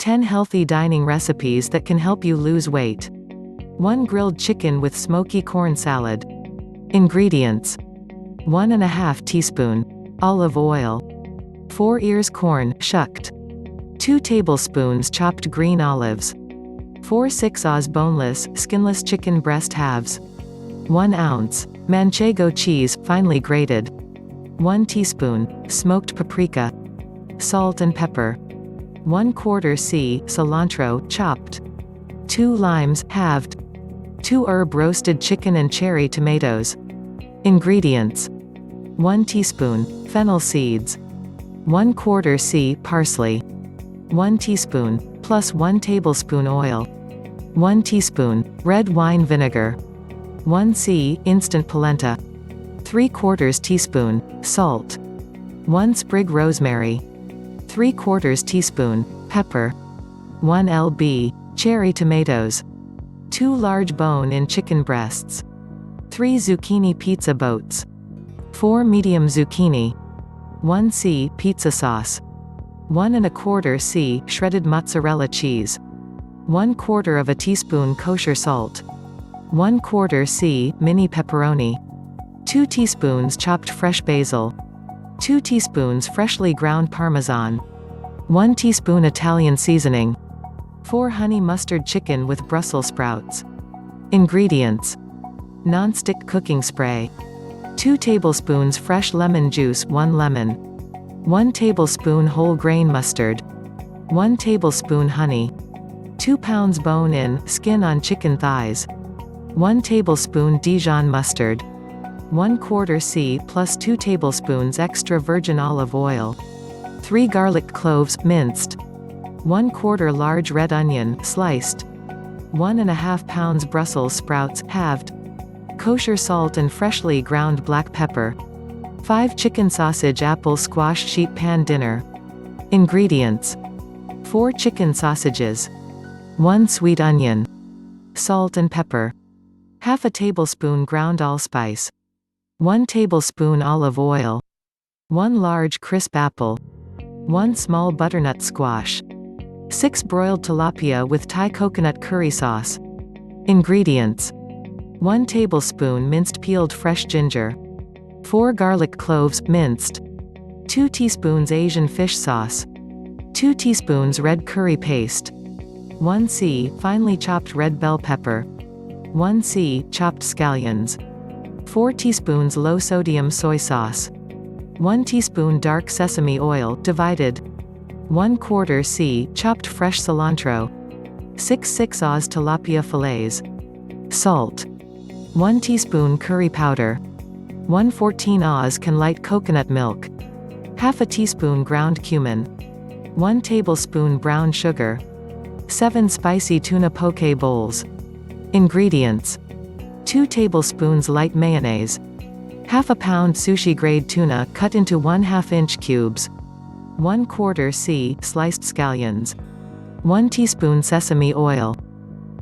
10 healthy dining recipes that can help you lose weight. 1 grilled chicken with smoky corn salad. Ingredients: 1½ teaspoon olive oil, 4 ears corn, shucked, 2 tablespoons chopped green olives, 4 6 oz boneless, skinless chicken breast halves, 1 ounce Manchego cheese, finely grated, 1 teaspoon smoked paprika, salt and pepper, 1/4 c cilantro, chopped, 2 limes, halved, 2 herb roasted chicken and cherry tomatoes. Ingredients: 1 teaspoon fennel seeds, 1/4 c parsley, 1 teaspoon plus 1 tablespoon oil, 1 teaspoon red wine vinegar, 1 c instant polenta, 3/4 teaspoon salt, 1 sprig rosemary, 3/4 teaspoon pepper, 1 lb cherry tomatoes, 2 large bone-in chicken breasts, 3 zucchini pizza boats, 4 medium zucchini, 1 c pizza sauce, 1¼ c shredded mozzarella cheese, 1/4 teaspoon kosher salt, 1/4 c mini pepperoni, 2 teaspoons chopped fresh basil, 2 teaspoons freshly ground parmesan, 1 teaspoon Italian seasoning, 4 honey mustard chicken with Brussels sprouts. Ingredients: non-stick cooking spray, 2 tablespoons fresh lemon juice, 1 lemon, 1 tablespoon whole grain mustard, 1 tablespoon honey, 2 pounds bone-in, skin-on chicken thighs, 1 tablespoon Dijon mustard, 1/4 c plus 2 tablespoons extra virgin olive oil, 3 garlic cloves, minced, 1/4 large red onion, sliced, 1½ pounds Brussels sprouts, halved, kosher salt and freshly ground black pepper, 5 chicken sausage apple squash sheet pan dinner. Ingredients: 4 chicken sausages, 1 sweet onion, salt and pepper, ½ tablespoon ground allspice, 1 tablespoon olive oil, 1 large crisp apple, 1 small butternut squash, 6 broiled tilapia with Thai coconut curry sauce. Ingredients: 1 tablespoon minced peeled fresh ginger, 4 garlic cloves, minced, 2 teaspoons Asian fish sauce, 2 teaspoons red curry paste, 1 c finely chopped red bell pepper, 1 c chopped scallions, 4 teaspoons low-sodium soy sauce, 1 teaspoon dark sesame oil, divided, 1/4 c chopped fresh cilantro, 6 oz tilapia fillets, salt, 1 teaspoon curry powder, 1/14 oz can light coconut milk, ½ teaspoon ground cumin, 1 tablespoon brown sugar, 7 spicy tuna poke bowls. Ingredients: 2 tablespoons light mayonnaise, ½ pound sushi grade tuna cut into 1/2 inch cubes, 1/4 c sliced scallions, 1 teaspoon sesame oil,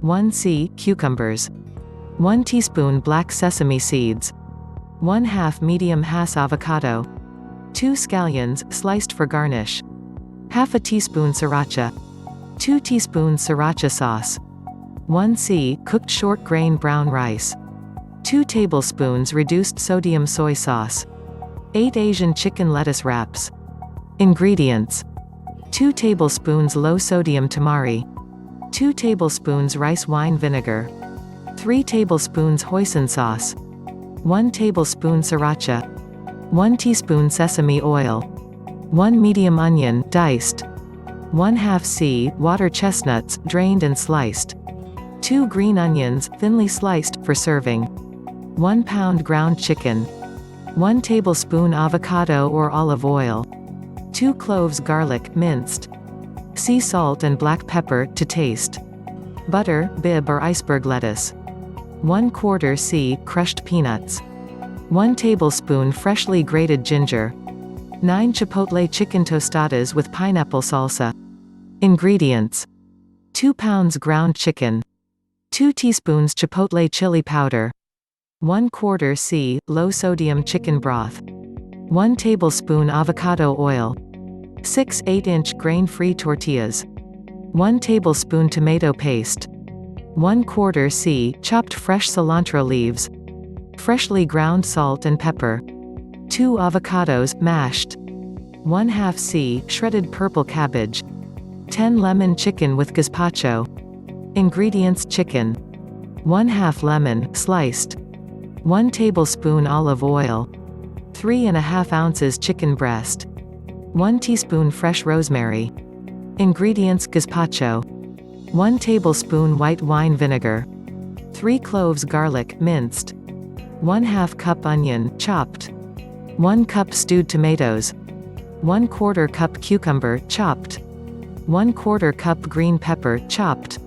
1 c cucumbers, 1 teaspoon black sesame seeds, 1/2 medium Hass avocado, 2 scallions sliced for garnish, ½ teaspoon sriracha, 2 teaspoons sriracha sauce, 1 c cooked short grain brown rice, 2 tablespoons reduced sodium soy sauce, 8 Asian chicken lettuce wraps. Ingredients: 2 tablespoons low sodium tamari, 2 tablespoons rice wine vinegar, 3 tablespoons hoisin sauce, 1 tablespoon sriracha, 1 teaspoon sesame oil, 1 medium onion, diced, 1/2 c water chestnuts, drained and sliced, 2 green onions, thinly sliced, for serving, 1 pound ground chicken, 1 tablespoon avocado or olive oil, 2 cloves garlic, minced, sea salt and black pepper, to taste, butter, bib or iceberg lettuce, 1/4 c crushed peanuts, 1 tablespoon freshly grated ginger, 9 chipotle chicken tostadas with pineapple salsa. Ingredients: 2 pounds ground chicken, 2 teaspoons chipotle chili powder, 1/4 c low-sodium chicken broth, 1 tablespoon avocado oil, 6 8-inch grain-free tortillas, 1 tablespoon tomato paste. 1/4 c. chopped fresh cilantro leaves. Freshly ground salt and pepper. 2 avocados, mashed. 1/2 c. shredded purple cabbage. 10 lemon chicken with gazpacho. Ingredients: chicken. 1/2 lemon, sliced. 1 tablespoon olive oil. 3½ ounces chicken breast. 1 teaspoon fresh rosemary. Ingredients: gazpacho. 1 tablespoon white wine vinegar. 3 cloves garlic, minced. 1/2 cup onion, chopped. 1 cup stewed tomatoes. 1/4 cup cucumber, chopped. 1/4 cup green pepper, chopped.